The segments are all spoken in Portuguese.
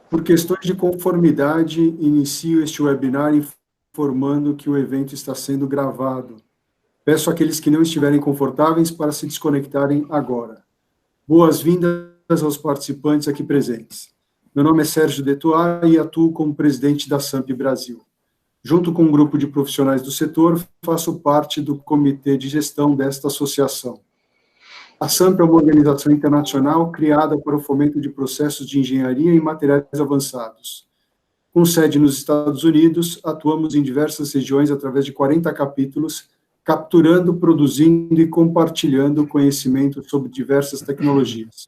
Por questões de conformidade, inicio este webinar informando que o evento está sendo gravado. Peço àqueles que não estiverem confortáveis para se desconectarem agora. Boas-vindas aos participantes aqui presentes. Meu nome é Sérgio Detuar e atuo como presidente da SAMP Brasil. Junto com um grupo de profissionais do setor, faço parte do comitê de gestão desta associação. A SAMP é uma organização internacional criada para o fomento de processos de engenharia e materiais avançados. Com sede nos Estados Unidos, atuamos em diversas regiões através de 40 capítulos, capturando, produzindo e compartilhando conhecimento sobre diversas tecnologias.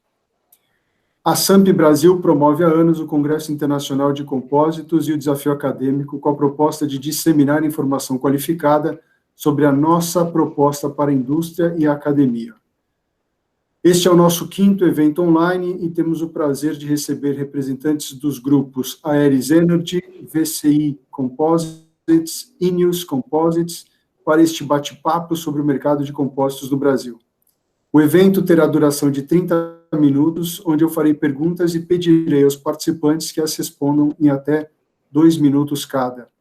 A SAMP Brasil promove há anos o Congresso Internacional de Compósitos e o Desafio Acadêmico com a proposta de disseminar informação qualificada sobre a nossa proposta para a indústria e a academia. Este é o nosso 5º evento online e temos o prazer de receber representantes dos grupos Aeris Energy, VCI Composites, Ineos Composites, para este bate-papo sobre o mercado de compósitos no Brasil. O evento terá duração de 30 minutos, onde eu farei perguntas e pedirei aos participantes que as respondam em até 2 minutos cada.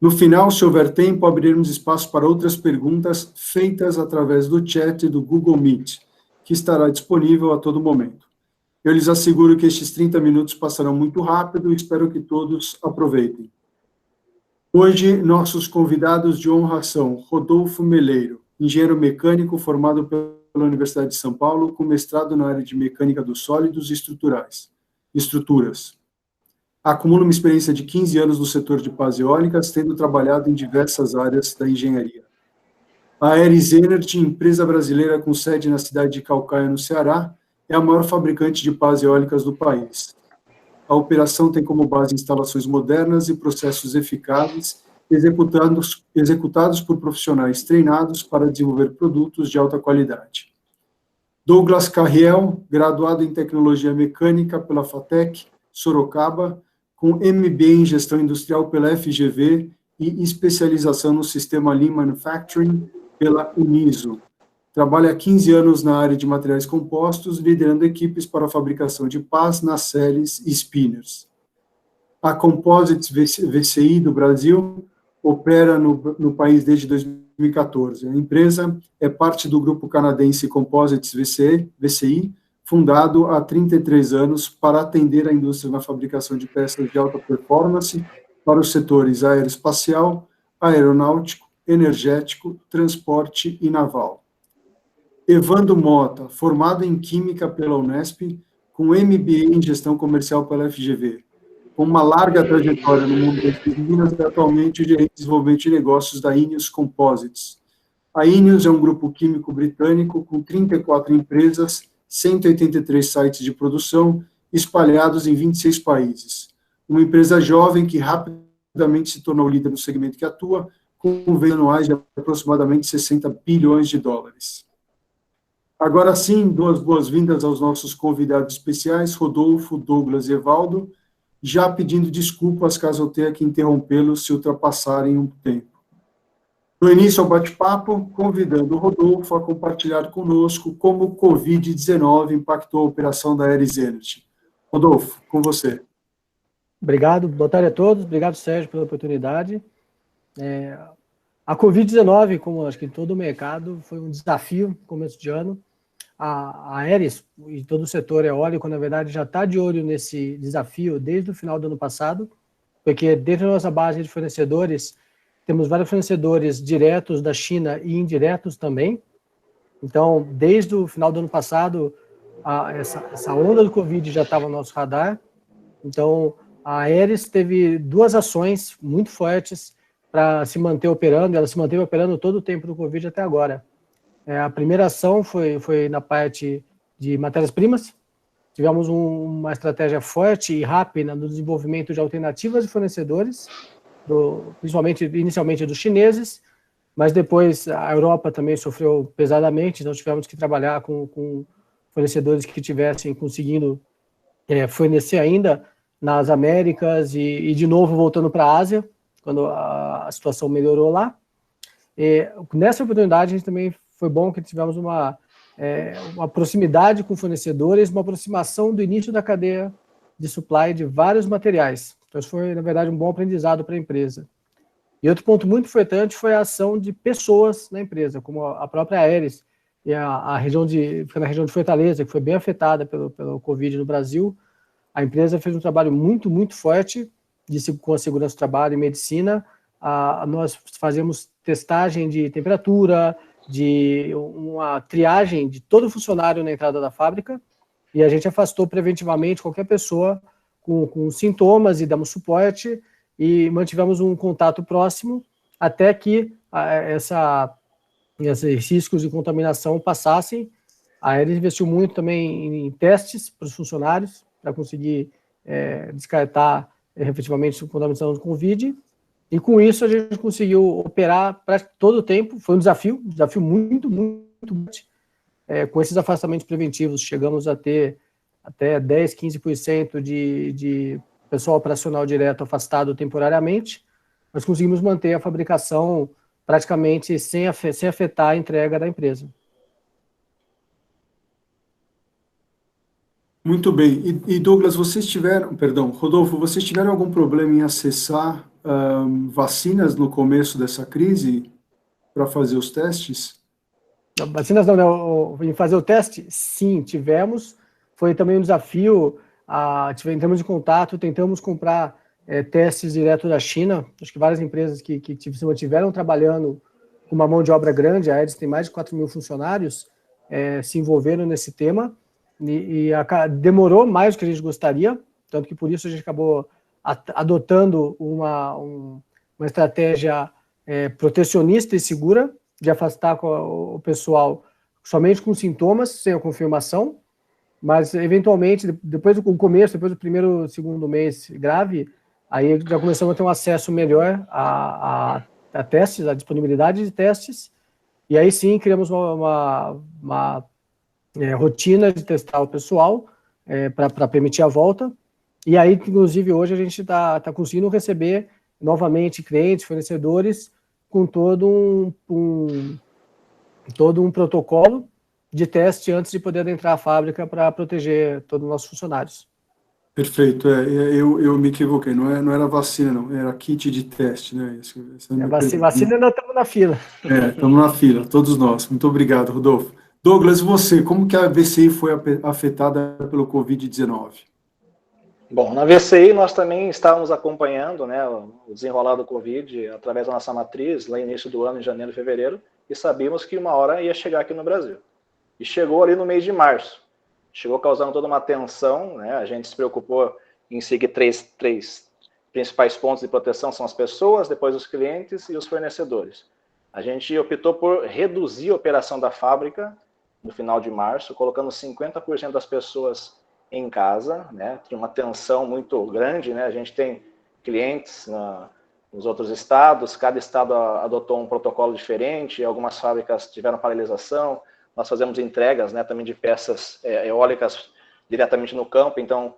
No final, se houver tempo, abriremos espaço para outras perguntas feitas através do chat do Google Meet, que estará disponível a todo momento. Eu lhes asseguro que estes 30 minutos passarão muito rápido e espero que todos aproveitem. Hoje, nossos convidados de honra são Rodolfo Meleiro, engenheiro mecânico formado pela Universidade de São Paulo, com mestrado na área de mecânica dos sólidos e estruturas. Acumula uma experiência de 15 anos no setor de pás eólicas, tendo trabalhado em diversas áreas da engenharia. A Aeris Energy, empresa brasileira com sede na cidade de Calcaia, no Ceará, é a maior fabricante de pás eólicas do país. A operação tem como base instalações modernas e processos eficazes, executados por profissionais treinados para desenvolver produtos de alta qualidade. Douglas Carriel, graduado em Tecnologia Mecânica pela FATEC, Sorocaba, com MBA em Gestão Industrial pela FGV e especialização no Sistema Lean Manufacturing pela Uniso. Trabalha há 15 anos na área de materiais compostos, liderando equipes para a fabricação de pás, nacelles e spinners. A Composites VCI do Brasil opera no país desde 2014. A empresa é parte do grupo canadense Composites VCI, fundado há 33 anos para atender a indústria na fabricação de peças de alta performance para os setores aeroespacial, aeronáutico, energético, transporte e naval. Evandro Mota, formado em Química pela Unesp, com MBA em Gestão Comercial pela FGV, com uma larga trajetória no mundo das Minas e atualmente gerente de desenvolvimento de negócios da Ineos Composites. A Ineos é um grupo químico britânico com 34 empresas, 183 sites de produção, espalhados em 26 países. Uma empresa jovem que rapidamente se tornou líder no segmento que atua, com vendas anuais de aproximadamente 60 bilhões de dólares. Agora sim, boas-vindas aos nossos convidados especiais, Rodolfo, Douglas e Evaldo, já pedindo desculpas caso eu tenha que interrompê-los se ultrapassarem um tempo. No início ao bate-papo, convidando o Rodolfo a compartilhar conosco como o Covid-19 impactou a operação da Aeris Energy. Rodolfo, com você. Obrigado, boa tarde a todos, obrigado Sérgio pela oportunidade. A Covid-19, como acho que em todo o mercado, foi um desafio no começo de ano. A Aeris e todo o setor eólico, na verdade, já está de olho nesse desafio desde o final do ano passado, porque dentro da nossa base de fornecedores, temos vários fornecedores diretos da China e indiretos também. Então, desde o final do ano passado, essa onda do Covid já estava no nosso radar. Então, a Aeris teve 2 ações muito fortes para se manter operando, e ela se manteve operando todo o tempo do Covid até agora. A primeira ação foi na parte de matérias-primas. Tivemos uma estratégia forte e rápida no desenvolvimento de alternativas de fornecedores, principalmente, inicialmente, dos chineses, mas depois a Europa também sofreu pesadamente, então tivemos que trabalhar com fornecedores que estivessem conseguindo fornecer ainda nas Américas e de novo voltando para a Ásia, quando a situação melhorou lá. Nessa oportunidade, a gente também foi bom que tivemos uma uma proximidade com fornecedores, uma aproximação do início da cadeia de supply de vários materiais. Então, isso foi, na verdade, um bom aprendizado para a empresa. E outro ponto muito importante foi a ação de pessoas na empresa, como a própria Aeris, e a região na região de Fortaleza, que foi bem afetada pelo Covid no Brasil. A empresa fez um trabalho muito, muito forte com a segurança do trabalho e medicina. Nós fazemos testagem de temperatura, de uma triagem de todo funcionário na entrada da fábrica, e a gente afastou preventivamente qualquer pessoa com sintomas e damos suporte, e mantivemos um contato próximo até que esses riscos de contaminação passassem. A Aeris investiu muito também em testes para os funcionários, para conseguir descartar efetivamente a contaminação do Covid, e com isso a gente conseguiu operar para todo o tempo. Foi um desafio muito, muito grande. Com esses afastamentos preventivos, chegamos a ter até 10%, 15% de pessoal operacional direto afastado temporariamente, mas conseguimos manter a fabricação praticamente sem afetar a entrega da empresa. Muito bem. E Douglas, Rodolfo, vocês tiveram algum problema em acessar vacinas no começo dessa crise para fazer os testes? Vacinas não, em fazer o teste, sim, tivemos. Foi também um desafio, entramos em contato, tentamos comprar testes direto da China. Acho que várias empresas que se mantiveram trabalhando com uma mão de obra grande, a Aeris tem mais de 4.000 funcionários, se envolveram nesse tema, e demorou mais do que a gente gostaria, tanto que por isso a gente acabou adotando uma estratégia protecionista e segura, de afastar o pessoal somente com sintomas, sem a confirmação, mas eventualmente, depois do primeiro, segundo mês grave, aí já começamos a ter um acesso melhor a testes, a disponibilidade de testes, e aí sim criamos uma rotina de testar o pessoal para permitir a volta, e aí, inclusive, hoje a gente está conseguindo receber novamente clientes, fornecedores, com todo um protocolo de teste antes de poder adentrar a fábrica para proteger todos os nossos funcionários. Perfeito, eu me equivoquei, não era vacina, não, era kit de teste, né? Vacina ainda estamos na fila. Estamos na fila, todos nós. Muito obrigado, Rodolfo. Douglas, e você, como que a VCI foi afetada pelo Covid-19? Bom, na VCI nós também estávamos acompanhando, né, o desenrolar do Covid através da nossa matriz, lá no início do ano, em janeiro e fevereiro, e sabíamos que uma hora ia chegar aqui no Brasil. E chegou ali no mês de março. Chegou causando toda uma tensão, né? A gente se preocupou em seguir três principais pontos de proteção, são as pessoas, depois os clientes e os fornecedores. A gente optou por reduzir a operação da fábrica no final de março, colocando 50% das pessoas em casa, né? Tinha uma tensão muito grande, né? A gente tem clientes nos outros estados, cada estado adotou um protocolo diferente, algumas fábricas tiveram paralisação, nós fazemos entregas, né, também de peças eólicas diretamente no campo, então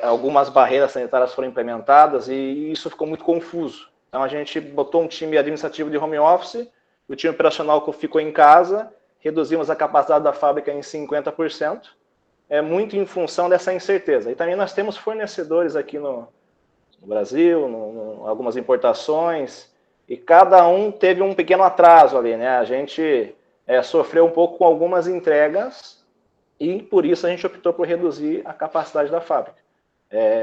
algumas barreiras sanitárias foram implementadas e isso ficou muito confuso. Então a gente botou um time administrativo de home office, o time operacional ficou em casa, reduzimos a capacidade da fábrica em 50%, muito em função dessa incerteza. E também nós temos fornecedores aqui no Brasil, algumas importações, e cada um teve um pequeno atraso ali, né? A gente sofreu um pouco com algumas entregas e por isso a gente optou por reduzir a capacidade da fábrica.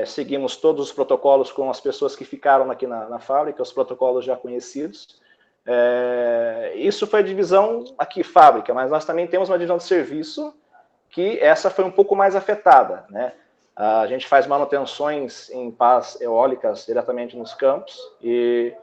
Seguimos todos os protocolos com as pessoas que ficaram aqui na fábrica, os protocolos já conhecidos. Isso foi a divisão aqui, fábrica, mas nós também temos uma divisão de serviço que essa foi um pouco mais afetada, né? A gente faz manutenções em pás eólicas diretamente nos campos e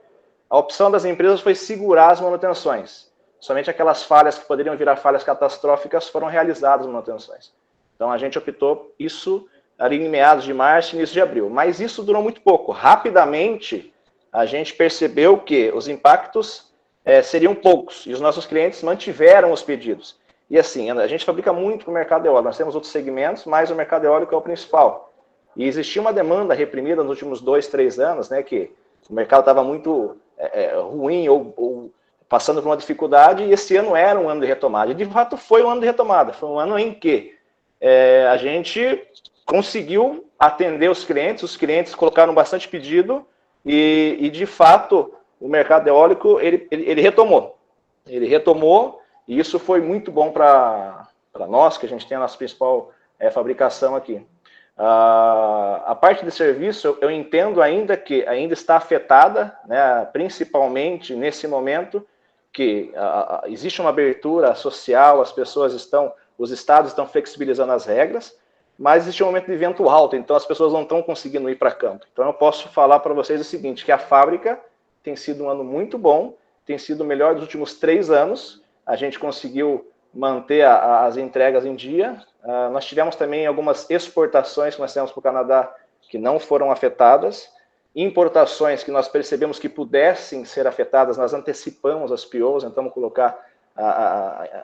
a opção das empresas foi segurar as manutenções. Somente aquelas falhas que poderiam virar falhas catastróficas foram realizadas manutenções. Então a gente optou isso ali em meados de março e início de abril. Mas isso durou muito pouco. Rapidamente a gente percebeu que os impactos seriam poucos e os nossos clientes mantiveram os pedidos. E assim, a gente fabrica muito para o mercado eólico, nós temos outros segmentos, mas o mercado eólico é o principal. E existia uma demanda reprimida nos últimos 2, 3 anos, né, que o mercado estava muito ruim ou passando por uma dificuldade, e esse ano era um ano de retomada. E, de fato, foi um ano de retomada. Foi um ano em que a gente conseguiu atender os clientes colocaram bastante pedido, e de fato, o mercado eólico, ele retomou. Ele retomou, e isso foi muito bom para nós, que a gente tem a nossa principal fabricação aqui. A parte de serviço, eu entendo ainda que ainda está afetada, né, principalmente nesse momento, que existe uma abertura social, os estados estão flexibilizando as regras, mas existe um momento de vento alto, então as pessoas não estão conseguindo ir para campo. Então eu posso falar para vocês o seguinte, que a fábrica tem sido um ano muito bom, tem sido o melhor dos últimos 3 anos, a gente conseguiu manter as entregas em dia. Nós tivemos também algumas exportações que nós temos para o Canadá que não foram afetadas, importações que nós percebemos que pudessem ser afetadas, nós antecipamos as POs, então vamos colocar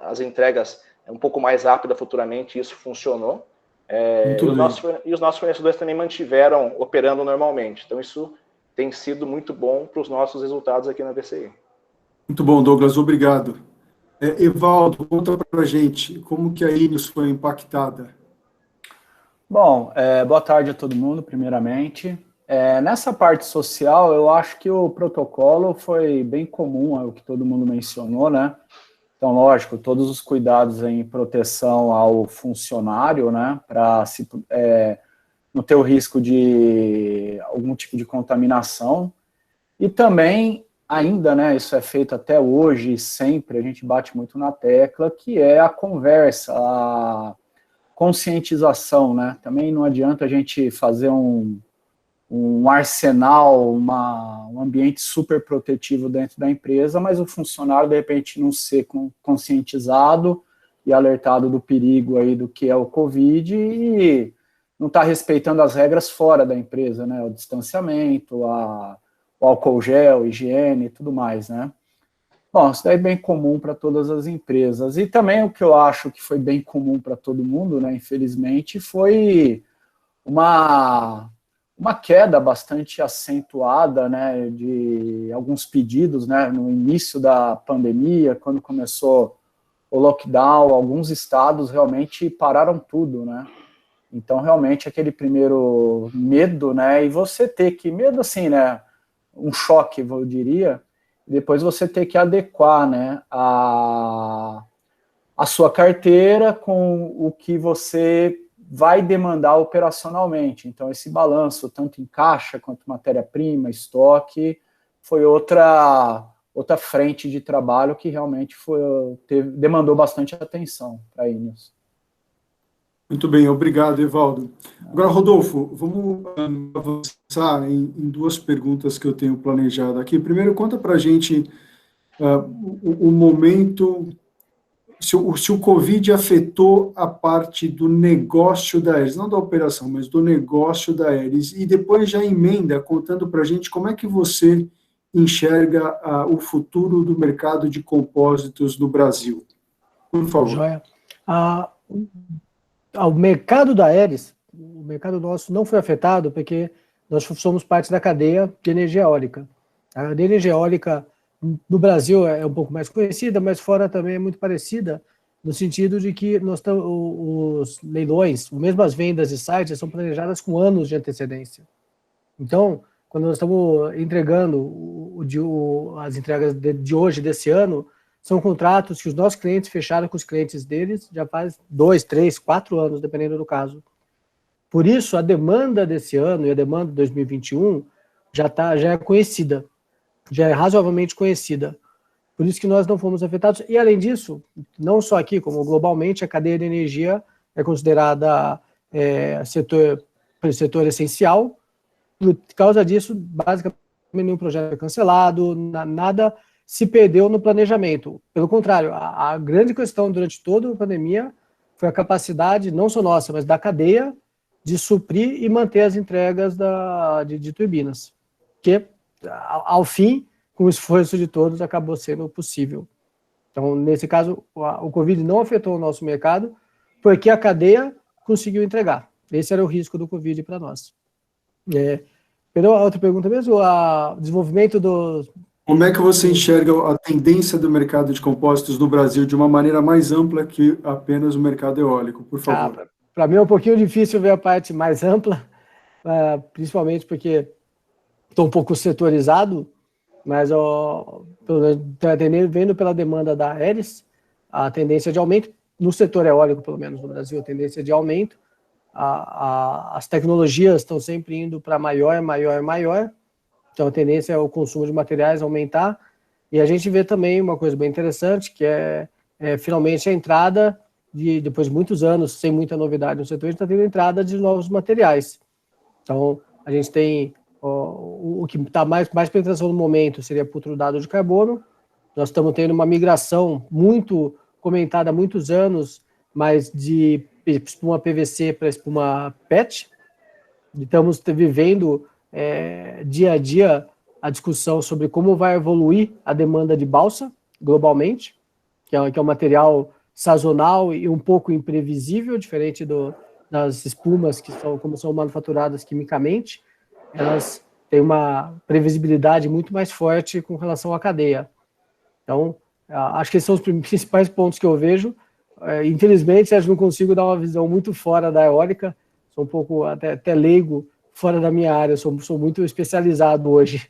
as entregas um pouco mais rápida futuramente, e isso funcionou. E os nossos fornecedores também mantiveram operando normalmente, então isso tem sido muito bom para os nossos resultados aqui na VCI. Muito bom, Douglas, obrigado. Evaldo, conta para a gente como que a INEOS foi impactada. Bom, boa tarde a todo mundo, primeiramente. Nessa parte social, eu acho que o protocolo foi bem comum, é o que todo mundo mencionou, né? Então, lógico, todos os cuidados em proteção ao funcionário, né? Para não ter o risco de algum tipo de contaminação. E também, ainda, né, isso é feito até hoje e sempre, a gente bate muito na tecla, que é a conversa, a conscientização, né? Também não adianta a gente fazer um arsenal, um ambiente super protetivo dentro da empresa, mas o funcionário, de repente, não ser conscientizado e alertado do perigo aí do que é o Covid e não está respeitando as regras fora da empresa, né? O distanciamento, o álcool gel, higiene e tudo mais, né? Bom, isso daí é bem comum para todas as empresas. E também o que eu acho que foi bem comum para todo mundo, né, infelizmente, foi uma queda bastante acentuada, né, de alguns pedidos, né, no início da pandemia, quando começou o lockdown, alguns estados realmente pararam tudo, né? Então, realmente, aquele primeiro medo, né, e você ter que, medo assim, né, um choque, eu diria, depois você ter que adequar, né, a sua carteira com o que você vai demandar operacionalmente. Então, esse balanço, tanto em caixa quanto matéria-prima, estoque, foi outra frente de trabalho que realmente demandou bastante atenção para a INEOS. Muito bem, obrigado, Evaldo. Agora, Rodolfo, vamos avançar em 2 perguntas que eu tenho planejado aqui. Primeiro, conta para a gente o momento, se o Covid afetou a parte do negócio da Aeris, não da operação, mas do negócio da Aeris, e depois já emenda contando para a gente como é que você enxerga o futuro do mercado de compósitos no Brasil. Por favor. Joia. O mercado da Aeris, o mercado nosso não foi afetado porque nós somos parte da cadeia de energia eólica. A cadeia de energia eólica no Brasil é um pouco mais conhecida, mas fora também é muito parecida, no sentido de que os leilões, mesmo as vendas de sites, são planejadas com anos de antecedência. Então, quando nós estamos entregando as entregas de hoje, desse ano, são contratos que os nossos clientes fecharam com os clientes deles já faz 2, 3, 4 anos, dependendo do caso. Por isso, a demanda desse ano e a demanda de 2021 já é conhecida, já é razoavelmente conhecida. Por isso que nós não fomos afetados. E, além disso, não só aqui, como globalmente, a cadeia de energia é considerada setor essencial. Por causa disso, basicamente, nenhum projeto é cancelado, nada se perdeu no planejamento. Pelo contrário, a grande questão durante toda a pandemia foi a capacidade, não só nossa, mas da cadeia, de suprir e manter as entregas de turbinas. Que, ao fim, com o esforço de todos, acabou sendo possível. Então, nesse caso, o Covid não afetou o nosso mercado, porque a cadeia conseguiu entregar. Esse era o risco do Covid para nós. Perdão, a outra pergunta mesmo, o desenvolvimento Como é que você enxerga a tendência do mercado de compósitos no Brasil de uma maneira mais ampla que apenas o mercado eólico, por favor? Para mim é um pouquinho difícil ver a parte mais ampla, principalmente porque estou um pouco setorizado, mas vendo pela demanda da Aeris, a tendência de aumento, no setor eólico, pelo menos no Brasil, a tendência de aumento, as tecnologias estão sempre indo para maior, então a tendência é o consumo de materiais aumentar, e a gente vê também uma coisa bem interessante, que é finalmente a entrada, depois de muitos anos, sem muita novidade no setor, a gente está tendo entrada de novos materiais. Então, a gente tem o que está mais penetração no momento seria putridado de carbono. Nós estamos tendo uma migração muito comentada há muitos anos, mas de espuma PVC para espuma PET. Estamos vivendo dia a dia a discussão sobre como vai evoluir a demanda de balsa globalmente, que é um material sazonal e um pouco imprevisível, diferente das espumas como são manufaturadas quimicamente. Elas têm uma previsibilidade muito mais forte com relação à cadeia. Então, acho que esses são os principais pontos que eu vejo. Infelizmente, acho que não consigo dar uma visão muito fora da eólica, sou um pouco até leigo fora da minha área, sou muito especializado hoje.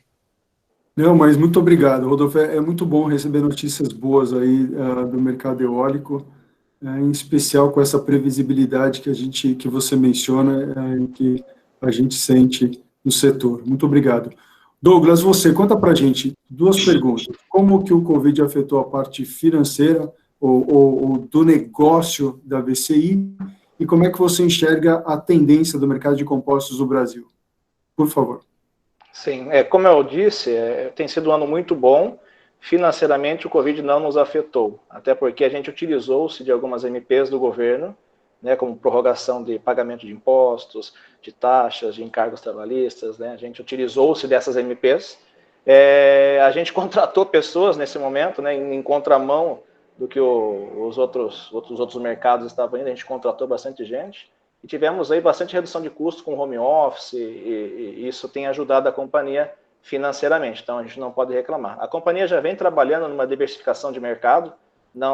Não, mas muito obrigado, Rodolfo. É muito bom receber notícias boas aí do mercado eólico, em especial com essa previsibilidade que você menciona, que a gente sente no setor. Muito obrigado. Douglas, você, conta para a gente 2 perguntas. Como que o Covid afetou a parte financeira ou do negócio da VCI e como é que você enxerga a tendência do mercado de compostos no Brasil? Por favor. Sim, como eu disse, tem sido um ano muito bom. Financeiramente, o Covid não nos afetou, até porque a gente utilizou-se de algumas MPs do governo, né, como prorrogação de pagamento de impostos, de taxas, de encargos trabalhistas, né, a gente utilizou-se dessas MPs. A gente contratou pessoas nesse momento, né, em contramão do que os outros mercados estavam indo, a gente contratou bastante gente. E tivemos aí bastante redução de custo com home office, e isso tem ajudado a companhia financeiramente, então a gente não pode reclamar. A companhia já vem trabalhando numa diversificação de mercado,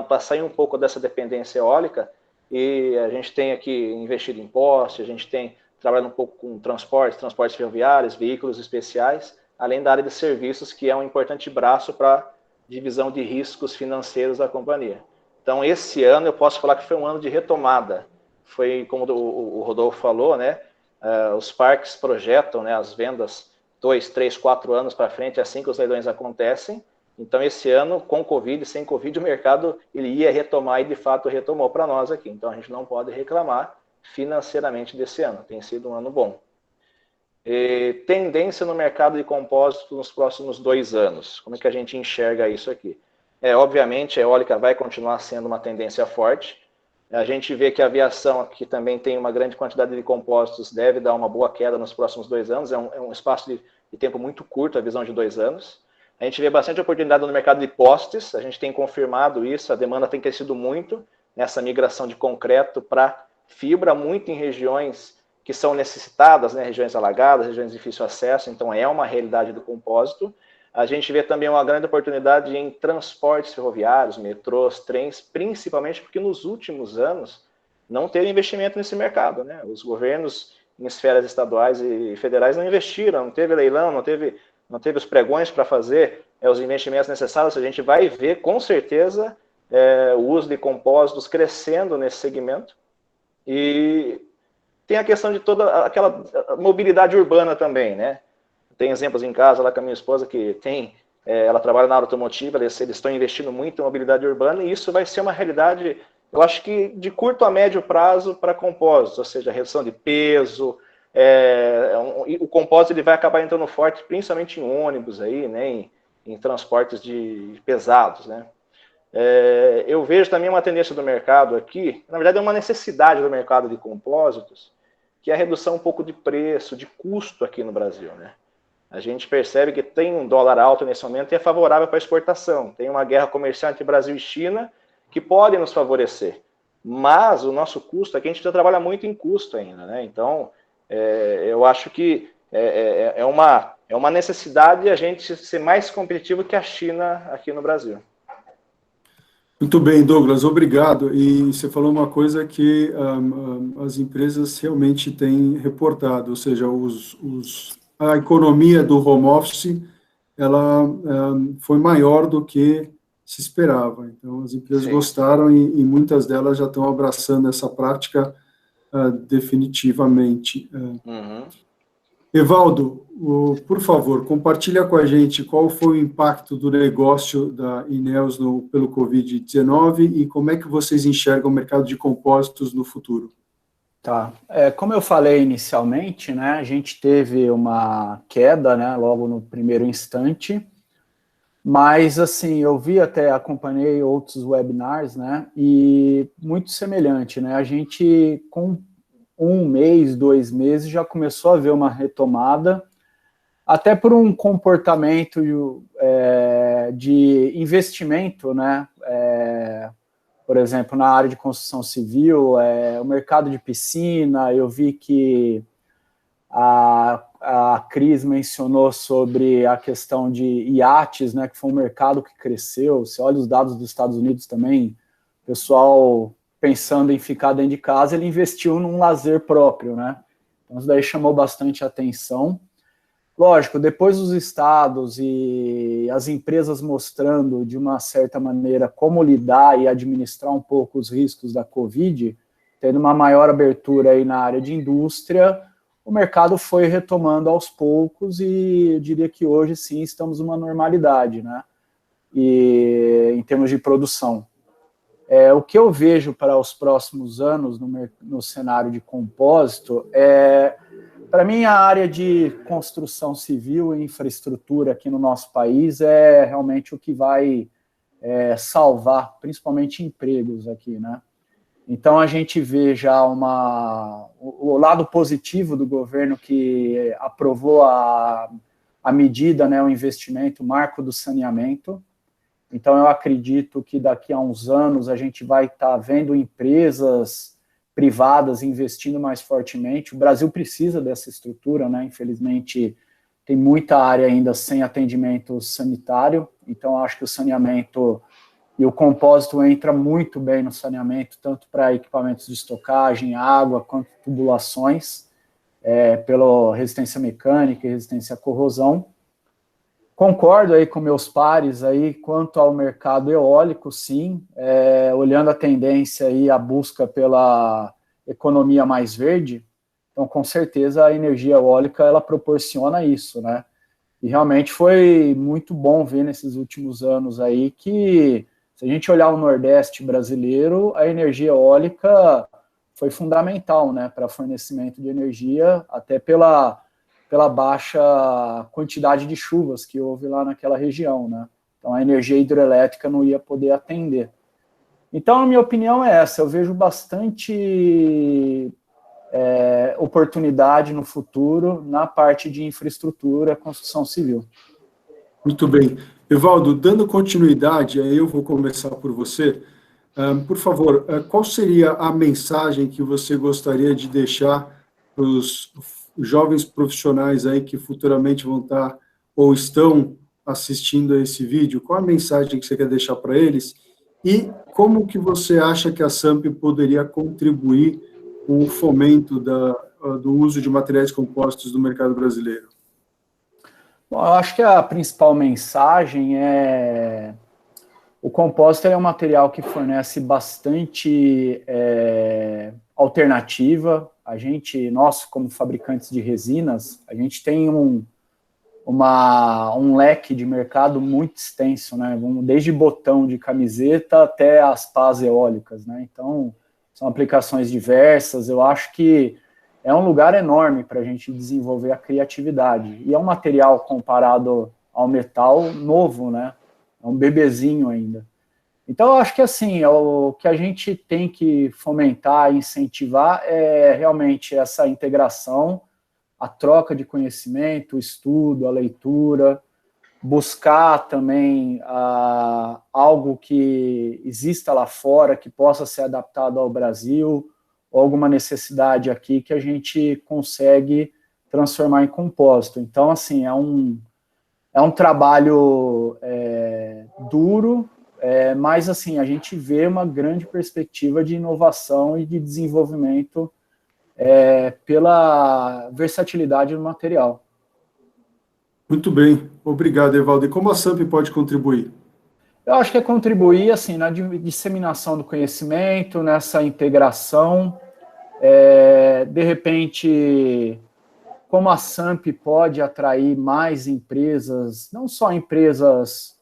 para sair um pouco dessa dependência eólica, e a gente tem aqui investido em poste, a gente tem trabalhado um pouco com transportes ferroviários, veículos especiais, além da área de serviços, que é um importante braço para divisão de riscos financeiros da companhia. Então, esse ano eu posso falar que foi um ano de retomada. Foi, como o Rodolfo falou, né, os parques projetam, né, as vendas 2, 3, 4 anos para frente, assim que os leilões acontecem. Então, esse ano, com Covid e sem Covid, o mercado ele ia retomar e, de fato, retomou para nós aqui. Então, a gente não pode reclamar financeiramente desse ano. Tem sido um ano bom. Tendência no mercado de compósitos nos próximos 2 anos. Como é que a gente enxerga isso aqui? Obviamente, a eólica vai continuar sendo uma tendência forte. A gente vê que a aviação, que também tem uma grande quantidade de compósitos, deve dar uma boa queda nos próximos 2 anos. É um espaço de tempo muito curto, a visão de 2 anos. A gente vê bastante oportunidade no mercado de postes, a gente tem confirmado isso, a demanda tem crescido muito nessa migração de concreto para fibra, muito em regiões que são necessitadas, né, regiões alagadas, regiões de difícil acesso, então é uma realidade do compósito. A gente vê também uma grande oportunidade em transportes ferroviários, metrôs, trens, principalmente porque nos últimos anos não teve investimento nesse mercado, né? Os governos em esferas estaduais e federais não investiram, não teve leilão, não teve os pregões para fazer os investimentos necessários. A gente vai ver, com certeza, o uso de compósitos crescendo nesse segmento. E tem a questão de toda aquela mobilidade urbana também, né? Tem exemplos em casa lá com a minha esposa que ela trabalha na área automotiva, eles estão investindo muito em mobilidade urbana, e isso vai ser uma realidade, eu acho que de curto a médio prazo para compósitos, ou seja, redução de peso. O compósito ele vai acabar entrando forte, principalmente em ônibus, aí, né, em transportes pesados, né? Eu vejo também uma tendência do mercado aqui, na verdade é uma necessidade do mercado de compósitos, que é a redução um pouco de preço, de custo aqui no Brasil, né? A gente percebe que tem um dólar alto nesse momento e é favorável para a exportação. Tem uma guerra comercial entre Brasil e China que pode nos favorecer. Mas o nosso custo aqui, a gente já trabalha muito em custo ainda, né? Então, eu acho que é uma necessidade a gente ser mais competitivo que a China aqui no Brasil. Muito bem, Douglas, obrigado. E você falou uma coisa que as empresas realmente têm reportado, ou seja, a economia do home office, ela foi maior do que se esperava. Então, as empresas gostaram e muitas delas já estão abraçando essa prática definitivamente. Evaldo, por favor, compartilha com a gente qual foi o impacto do negócio da Ineos pelo Covid-19 e como é que vocês enxergam o mercado de compósitos no futuro. Tá. Como eu falei inicialmente, né, a gente teve uma queda, né, logo no primeiro instante, mas, assim, eu acompanhei outros webinars, né, e muito semelhante, né, a gente, com 1 mês, 2 meses, já começou a ver uma retomada, até por um comportamento de investimento, né, por exemplo, na área de construção civil, o mercado de piscina, eu vi que a Cris mencionou sobre a questão de iates, né, que foi um mercado que cresceu. Você olha os dados dos Estados Unidos também, o pessoal pensando em ficar dentro de casa, ele investiu num lazer próprio, né? Então isso daí chamou bastante atenção. Lógico, depois os estados e as empresas mostrando de uma certa maneira como lidar e administrar um pouco os riscos da Covid, tendo uma maior abertura aí na área de indústria, o mercado foi retomando aos poucos e eu diria que hoje sim estamos numa normalidade, né? E em termos de produção. O que eu vejo para os próximos anos no cenário de compósito para mim, a área de construção civil e infraestrutura aqui no nosso país é realmente o que vai salvar, principalmente empregos aqui, né? Então, a gente vê já o lado positivo do governo que aprovou a medida, né, o investimento, o marco do saneamento. Então, eu acredito que daqui a uns anos a gente vai estar vendo empresas privadas investindo mais fortemente. O Brasil precisa dessa estrutura, né? Infelizmente, tem muita área ainda sem atendimento sanitário. Então, acho que o saneamento e o compósito entra muito bem no saneamento, tanto para equipamentos de estocagem, água, quanto tubulações, pela resistência mecânica e resistência à corrosão. Concordo aí com meus pares aí quanto ao mercado eólico, sim, olhando a tendência e a busca pela economia mais verde, então com certeza a energia eólica ela proporciona isso, né? E realmente foi muito bom ver nesses últimos anos aí que, se a gente olhar o Nordeste brasileiro, a energia eólica foi fundamental, né, para fornecimento de energia, até pela baixa quantidade de chuvas que houve lá naquela região, né? Então, a energia hidrelétrica não ia poder atender. Então, a minha opinião é essa, eu vejo bastante oportunidade no futuro na parte de infraestrutura, construção civil. Muito bem. Evaldo, dando continuidade, aí eu vou começar por você. Por favor, qual seria a mensagem que você gostaria de deixar para os jovens profissionais aí que futuramente vão estar ou estão assistindo a esse vídeo? Qual a mensagem que você quer deixar para eles? E como que você acha que a SAMP poderia contribuir com o fomento do uso de materiais compostos no mercado brasileiro? Bom, eu acho que a principal mensagem o compósito é um material que fornece bastante alternativa. Nós, como fabricantes de resinas, a gente tem um leque de mercado muito extenso, né? Desde botão de camiseta até as pás eólicas, né? Então, são aplicações diversas. Eu acho que é um lugar enorme para a gente desenvolver a criatividade. E é um material, comparado ao metal, novo, né? É um bebezinho ainda. Então, eu acho que, assim, o que a gente tem que fomentar e incentivar é realmente essa integração, a troca de conhecimento, o estudo, a leitura, buscar também algo que exista lá fora, que possa ser adaptado ao Brasil, ou alguma necessidade aqui que a gente consegue transformar em compósito. Então, assim, é um trabalho duro, mas, assim, a gente vê uma grande perspectiva de inovação e de desenvolvimento pela versatilidade do material. Muito bem, obrigado, Evaldo. E como a SAMP pode contribuir? Eu acho que é contribuir, assim, na disseminação do conhecimento, nessa integração, de repente, como a SAMP pode atrair mais empresas, não só empresas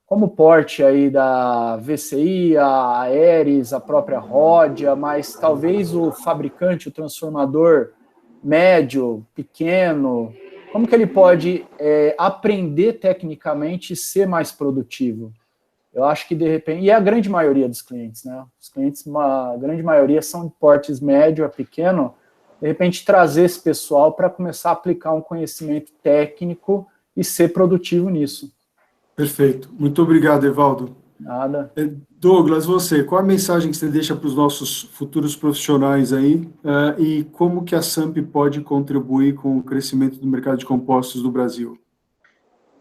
como o porte aí da VCI, a Aeres, a própria Rhodia, mas talvez o fabricante, o transformador médio, pequeno, como que ele pode aprender tecnicamente e ser mais produtivo? Eu acho que, de repente, e é a grande maioria dos clientes, né? Os clientes, a grande maioria são de portes médio a pequeno, de repente trazer esse pessoal para começar a aplicar um conhecimento técnico e ser produtivo nisso. Perfeito. Muito obrigado, Evaldo. Nada. Douglas, você, qual a mensagem que você deixa para os nossos futuros profissionais aí e como que a SAMP pode contribuir com o crescimento do mercado de compostos do Brasil?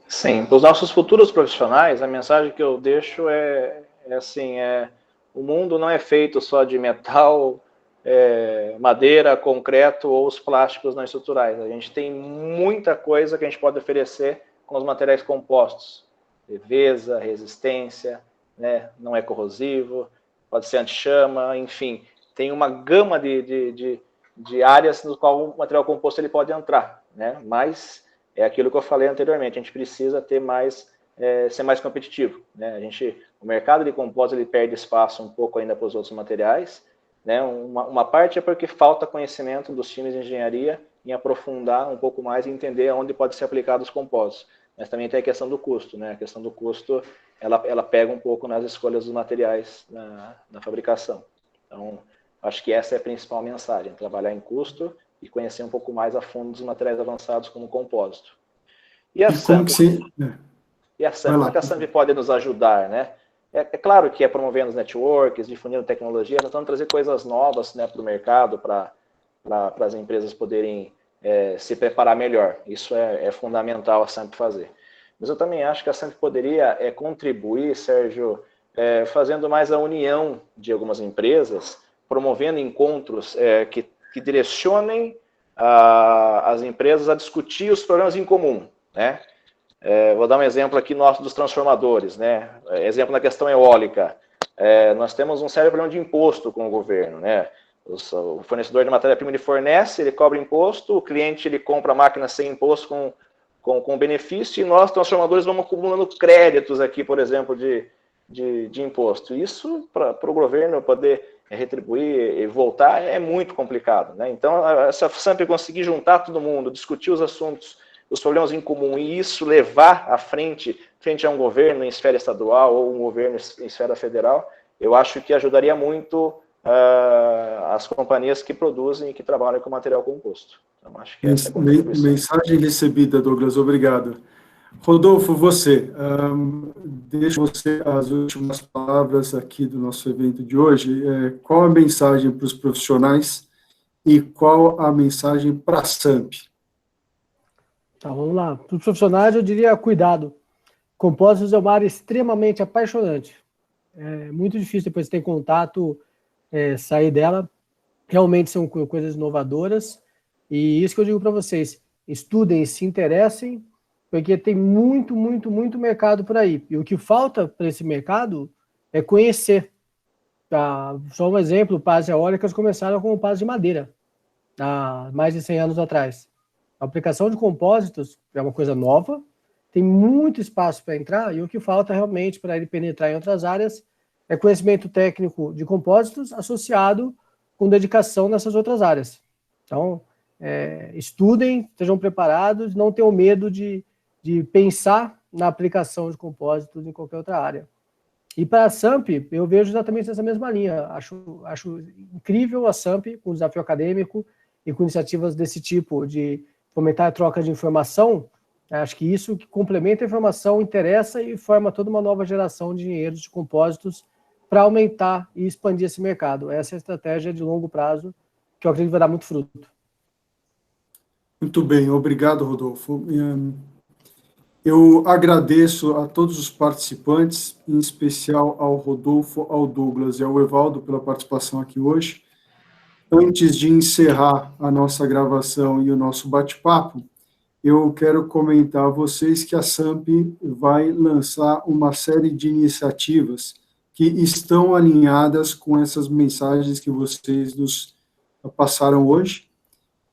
Sim, para os nossos futuros profissionais, a mensagem que eu deixo assim, o mundo não é feito só de metal, madeira, concreto ou os plásticos não estruturais. A gente tem muita coisa que a gente pode oferecer com os materiais compostos. Leveza, resistência, né? Não é corrosivo, pode ser anti-chama, enfim. Tem uma gama de áreas no qual o material composto ele pode entrar, né? Mas é aquilo que eu falei anteriormente, a gente precisa ter ser mais competitivo, né? O mercado de compostos ele perde espaço um pouco ainda para os outros materiais, né? Uma parte é porque falta conhecimento dos times de engenharia em aprofundar um pouco mais e entender onde pode ser aplicado os compostos. Mas também tem a questão do custo, né? A questão do custo, ela pega um pouco nas escolhas dos materiais na fabricação. Então, acho que essa é a principal mensagem, trabalhar em custo e conhecer um pouco mais a fundo dos materiais avançados como compósito. E a SAMP, como que a SAMP pode nos ajudar, né? É claro que é promovendo os networks, difundindo tecnologia, tentando trazer coisas novas, né, para o mercado, para as empresas poderem se preparar melhor. Isso é fundamental a SAMP fazer. Mas eu também acho que a SAMP poderia contribuir, Sérgio, fazendo mais a união de algumas empresas, promovendo encontros que direcionem as empresas a discutir os problemas em comum, né? Vou dar um exemplo aqui nosso dos transformadores, né? Exemplo na questão eólica. Nós temos um sério problema de imposto com o governo, né? O fornecedor de matéria-prima ele fornece, ele cobra imposto, o cliente ele compra a máquina sem imposto com benefício, e nós, transformadores, vamos acumulando créditos aqui, por exemplo, de imposto. Isso, para o governo poder retribuir e voltar, é muito complicado, né? Então, se a SAMP conseguir juntar todo mundo, discutir os assuntos, os problemas em comum, e isso levar à frente a um governo em esfera estadual ou um governo em esfera federal, eu acho que ajudaria muito as companhias que produzem e que trabalham com material composto. Então, acho que essa é a contribuição. Mensagem recebida, Douglas, obrigado. Rodolfo, você, deixa você as últimas palavras aqui do nosso evento de hoje. Qual a mensagem para os profissionais e qual a mensagem para a SAMP? Tá, vamos lá. Para os profissionais, eu diria cuidado. Compósitos é uma área extremamente apaixonante. É muito difícil depois de ter contato, sair dela. Realmente são coisas inovadoras. E isso que eu digo para vocês, estudem, se interessem, porque tem muito, muito, muito mercado por aí. E o que falta para esse mercado é conhecer. Tá? Só um exemplo, pás eólicas começaram com pás de madeira, há mais de 100 anos atrás. A aplicação de compósitos é uma coisa nova, tem muito espaço para entrar, e o que falta realmente para ele penetrar em outras áreas é conhecimento técnico de compósitos associado com dedicação nessas outras áreas. Então, estudem, estejam preparados, não tenham medo de pensar na aplicação de compósitos em qualquer outra área. E para a SAMP, eu vejo exatamente essa mesma linha. Acho incrível a SAMP, com o desafio acadêmico e com iniciativas desse tipo, de fomentar a troca de informação. Acho que isso que complementa a informação, interessa e forma toda uma nova geração de engenheiros de compósitos para aumentar e expandir esse mercado. Essa é a estratégia de longo prazo que eu acredito que vai dar muito fruto. Muito bem, obrigado, Rodolfo. Eu agradeço a todos os participantes, em especial ao Rodolfo, ao Douglas e ao Evaldo pela participação aqui hoje. Antes de encerrar a nossa gravação e o nosso bate-papo, eu quero comentar a vocês que a SAMP vai lançar uma série de iniciativas que estão alinhadas com essas mensagens que vocês nos passaram hoje.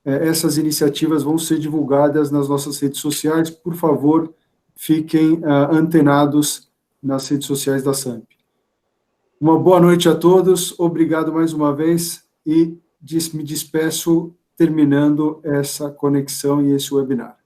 Essas iniciativas vão ser divulgadas nas nossas redes sociais. Por favor, fiquem antenados nas redes sociais da SAMP. Uma boa noite a todos, obrigado mais uma vez e me despeço terminando essa conexão e esse webinar.